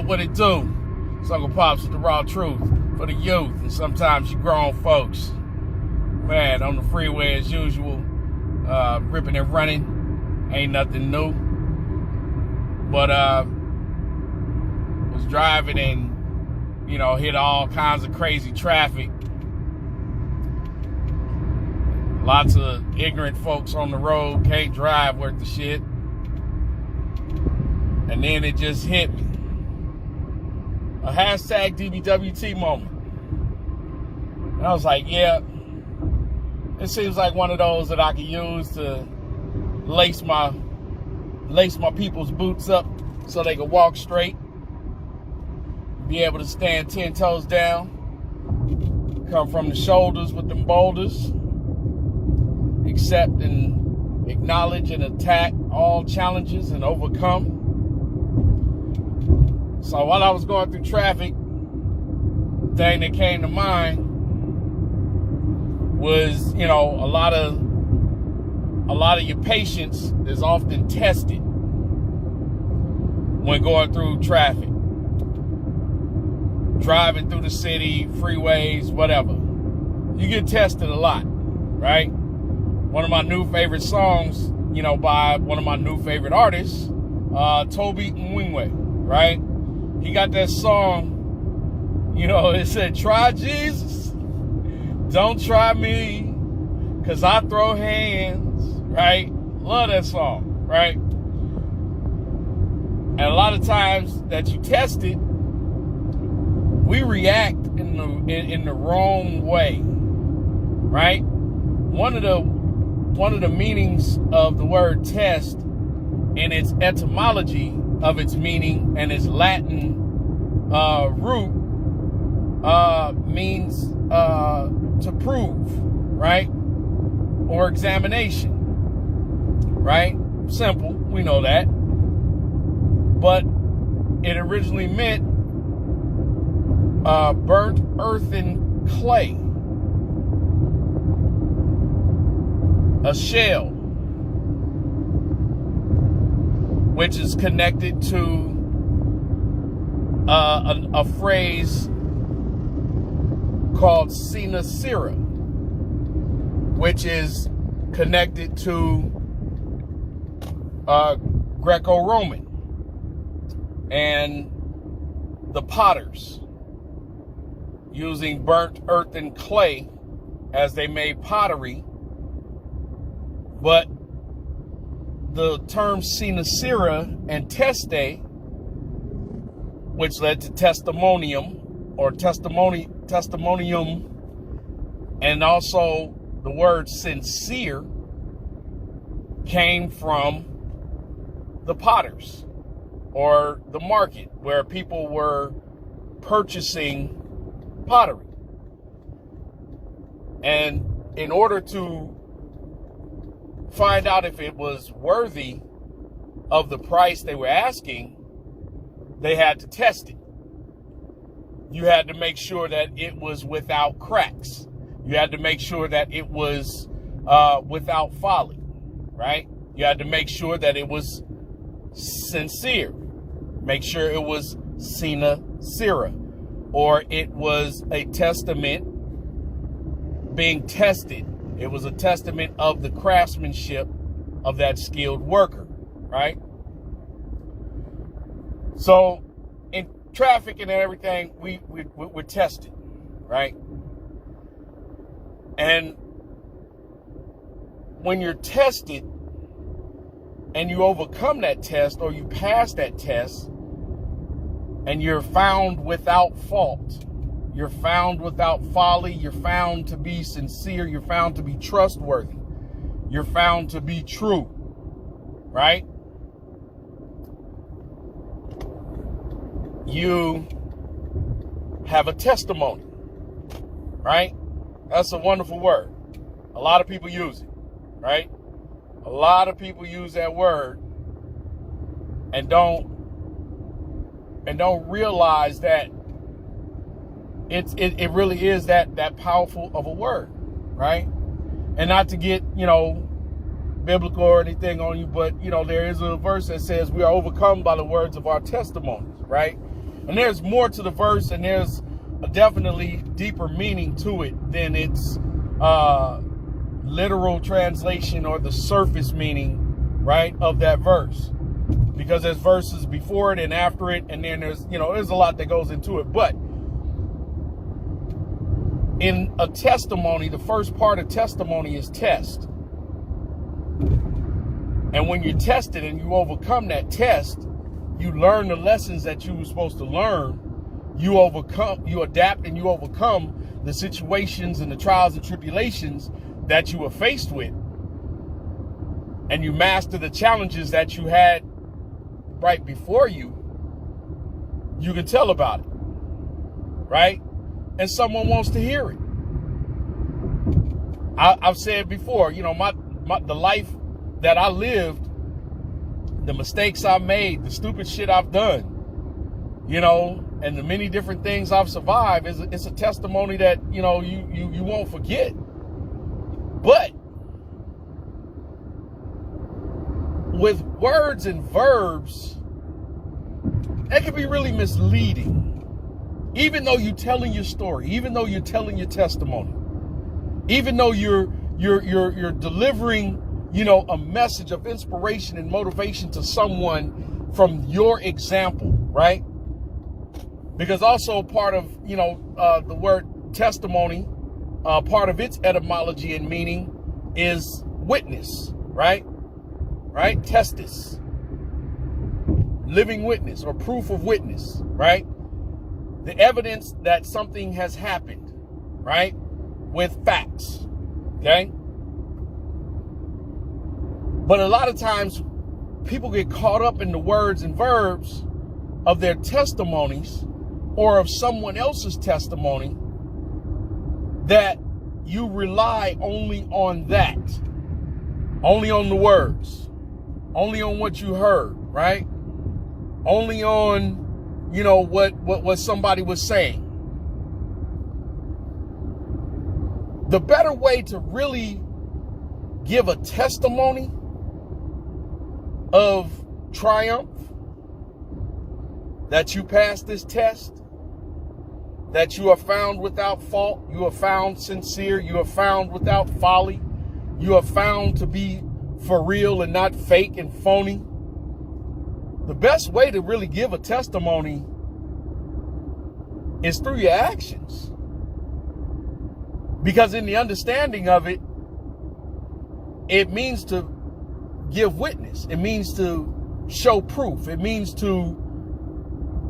good? What it do? It's Uncle Pops with the raw truth for the youth and sometimes you grown folks. Man, on the freeway as usual, ripping and running. Ain't nothing new. But was driving and, hit all kinds of crazy traffic. Lots of ignorant folks on the road, can't drive worth the shit. And then it just hit me. A hashtag DBWT moment. And I was like, yeah, it seems like one of those that I can use to lace my people's boots up so they can walk straight, be able to stand 10 toes down, come from the shoulders with them boulders, accept and acknowledge and attack all challenges and overcome. So while I was going through traffic, the thing that came to mind was, a lot of your patience is often tested when going through traffic, driving through the city, freeways, whatever. You get tested a lot, right? One of my new favorite songs, by one of my new favorite artists, Toby Nwigwe, right? He got that song, it said, try Jesus, don't try me, cause I throw hands, right? Love that song, right? And a lot of times that you test it, we react in the wrong way, right? One of the meanings of the word test and its etymology of its meaning and its Latin root means to prove, right? Or examination, right? Simple, we know that. But it originally meant burnt earthen clay, a shell, which is connected to a phrase called sine cera, which is connected to Greco-Roman and the potters using burnt earthen clay as they made pottery. But the term sine cera and teste, which led to testimonium or testimonium, and also the word sincere, came from the potters or the market where people were purchasing pottery. And in order to find out if it was worthy of the price they were asking, they had to test it. You had to make sure that it was without cracks. You had to make sure that it was without folly, right? You had to make sure that it was sincere. Make sure it was sine cera, or it was a testament being tested. It was a testament of the craftsmanship of that skilled worker, right? So in traffic and everything, we're tested, right? And when you're tested and you overcome that test, or you pass that test, and you're found without fault, you're found without folly, you're found to be sincere, you're found to be trustworthy, you're found to be true, right? You have a testimony, right? That's a wonderful word. A lot of people use it, right? A lot of people use that word and don't realize that it really is that powerful of a word, right? And not to get, biblical or anything on you, but, there is a verse that says we are overcome by the words of our testimonies, right? And there's more to the verse, and there's a definitely deeper meaning to it than its literal translation or the surface meaning, right, of that verse. Because there's verses before it and after it, and then there's a lot that goes into it. But in a testimony, the first part of testimony is test. And when you're tested and you overcome that test, you learn the lessons that you were supposed to learn. You adapt and you overcome the situations and the trials and tribulations that you were faced with. And you master the challenges that you had right before you. You can tell about it, right? And someone wants to hear it. I've said before, the life that I lived, the mistakes I made, the stupid shit I've done, and the many different things I've survived, it's a testimony that, you won't forget. But with words and verbs, that can be really misleading. Even though you're telling your story, even though you're telling your testimony, even though you're delivering, a message of inspiration and motivation to someone from your example, right? Because also part of, the word testimony, part of its etymology and meaning is witness, right? Right? Testis. Living witness or proof of witness, right? The evidence that something has happened, right? With facts, okay? But a lot of times people get caught up in the words and verbs of their testimonies or of someone else's testimony that you rely only on that, only on the words, only on what you heard, right? Only on, what somebody was saying. The better way to really give a testimony of triumph, that you passed this test, that you are found without fault, you are found sincere, you are found without folly, you are found to be for real and not fake and phony. The best way to really give a testimony is through your actions. Because in the understanding of it, it means to give witness. It means to show proof. It means to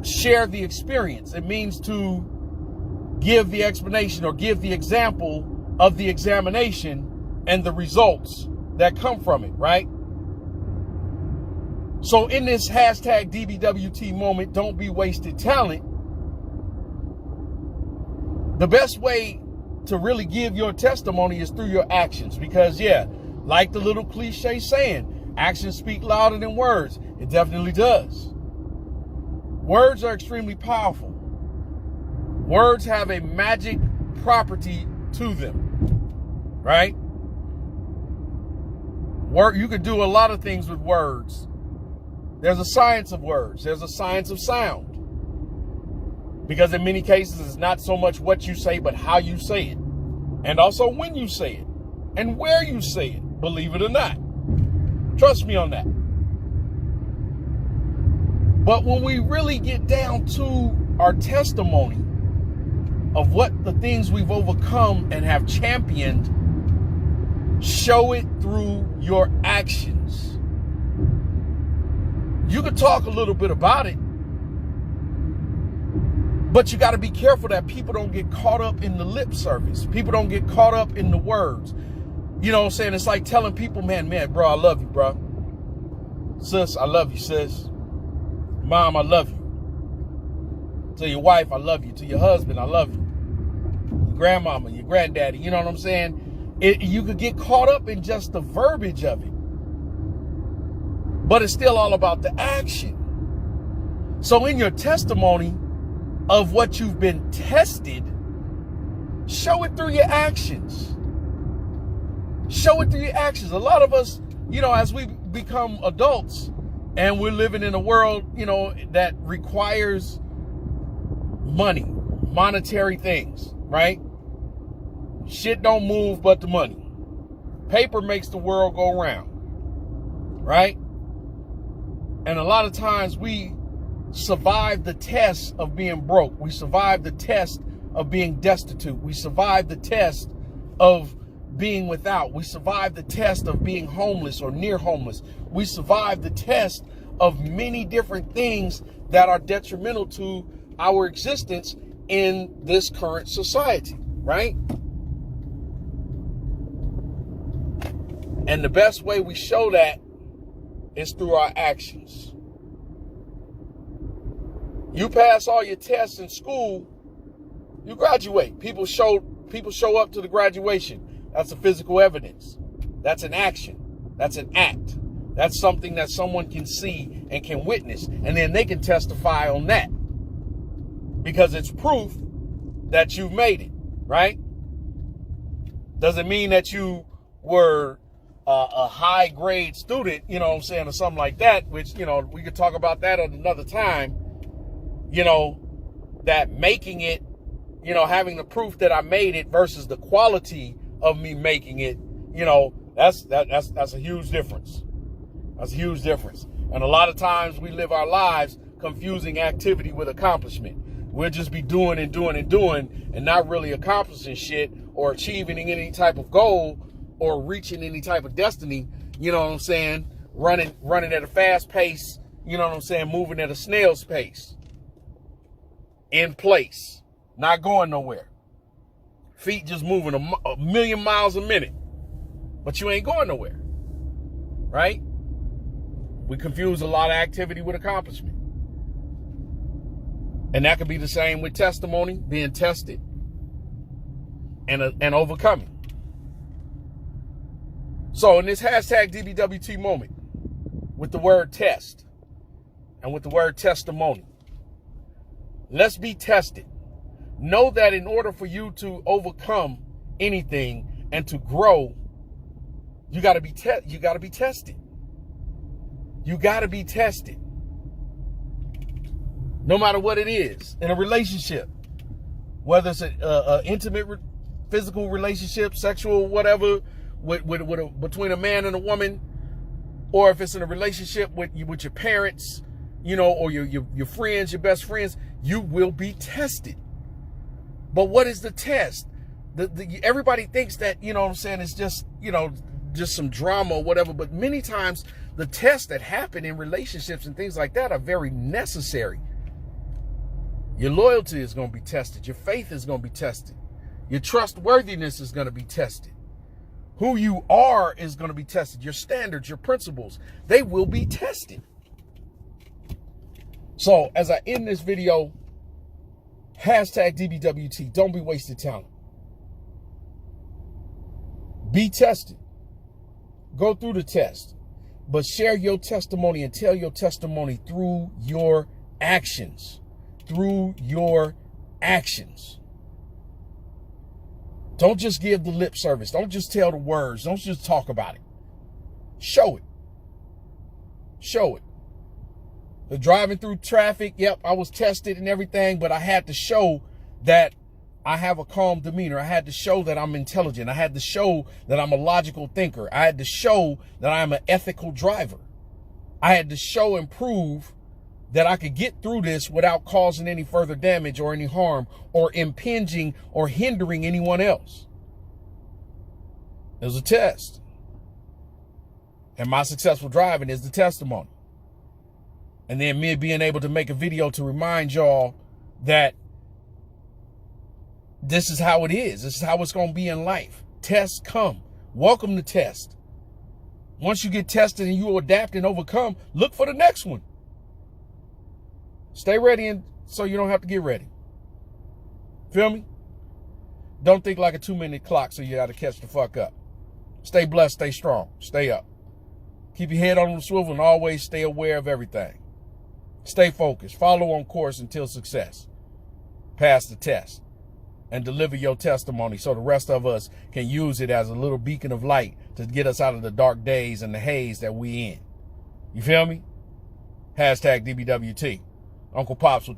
share the experience. It means to give the explanation or give the example of the examination and the results that come from it, right? So in this hashtag DBWT moment, don't be wasted talent. The best way to really give your testimony is through your actions. Because like the little cliche saying, actions speak louder than words. It definitely does. Words are extremely powerful. Words have a magic property to them, right? You can do a lot of things with words. There's a science of words. There's a science of sound. Because in many cases, it's not so much what you say, but how you say it. And also when you say it. And where you say it, believe it or not. Trust me on that. But when we really get down to our testimony of what the things we've overcome and have championed, show it through your actions. You can talk a little bit about it, but you got to be careful that people don't get caught up in the lip service. People don't get caught up in the words. You know what I'm saying? It's like telling people, man, bro, I love you, bro. Sis, I love you, sis. Mom, I love you. To your wife, I love you. To your husband, I love you. Your grandmama, your granddaddy, you know what I'm saying? You could get caught up in just the verbiage of it. But it's still all about the action. So in your testimony of what you've been tested, show it through your actions. Show it through your actions. A lot of us, as we become adults and we're living in a world, that requires money, monetary things, right? Shit don't move but the money. Paper makes the world go round, right? And a lot of times we survive the test of being broke. We survive the test of being destitute. We survive the test of being without. We survive the test of being homeless or near homeless. We survive the test of many different things that are detrimental to our existence in this current society, right? And the best way we show that is through our actions. You pass all your tests in school, you graduate. People show up to the graduation. That's a physical evidence. That's an action. That's an act. That's something that someone can see and can witness. And then they can testify on that. Because it's proof that you've made it, right? Doesn't mean that you were a high grade student, you know what I'm saying, or something like that, which, you know, we could talk about that at another time. You know, that making it, you know, having the proof that I made it versus the quality of me making it, you know, that's a huge difference. That's a huge difference. And a lot of times we live our lives confusing activity with accomplishment. We'll just be doing and doing and doing and not really accomplishing shit or achieving any type of goal or reaching any type of destiny, you know what I'm saying? Running at a fast pace, you know what I'm saying? Moving at a snail's pace. In place, not going nowhere. Feet just moving a million miles a minute, but you ain't going nowhere, right? We confuse a lot of activity with accomplishment. And that could be the same with testimony, being tested and overcoming. So in this hashtag DBWT moment, with the word test and with the word testimony, let's be tested. Know that in order for you to overcome anything and to grow, you got to be tested. You got to be tested. No matter what it is in a relationship, whether it's a intimate physical relationship, sexual, whatever, between a man and a woman, or if it's in a relationship with your parents, you know, or your friends, your best friends, you will be tested. But what is the test? Everybody thinks that, you know what I'm saying, it's just, you know, just some drama or whatever. But many times the tests that happen in relationships and things like that are very necessary. Your loyalty is going to be tested. Your faith is going to be tested. Your trustworthiness is going to be tested. Who you are is going to be tested. Your standards, your principles, they will be tested. So as I end this video, hashtag DBWT, don't be wasted talent. Be tested. Go through the test. But share your testimony and tell your testimony through your actions. Through your actions. Don't just give the lip service. Don't just tell the words. Don't just talk about it. Show it. Show it. The driving through traffic, yep, I was tested and everything, but I had to show that I have a calm demeanor. I had to show that I'm intelligent. I had to show that I'm a logical thinker. I had to show that I'm an ethical driver. I had to show and prove that I could get through this without causing any further damage or any harm or impinging or hindering anyone else. It was a test. And my successful driving is the testimony. And then me being able to make a video to remind y'all that this is how it is. This is how it's going to be in life. Tests come. Welcome to test. Once you get tested and you adapt and overcome, look for the next one. Stay ready and so you don't have to get ready. Feel me? Don't think like a 2-minute clock so you got to catch the fuck up. Stay blessed, stay strong, stay up. Keep your head on the swivel and always stay aware of everything. Stay focused. Follow on course until success. Pass the test and deliver your testimony so the rest of us can use it as a little beacon of light to get us out of the dark days and the haze that we in. You feel me? Hashtag DBWT. Uncle Pops with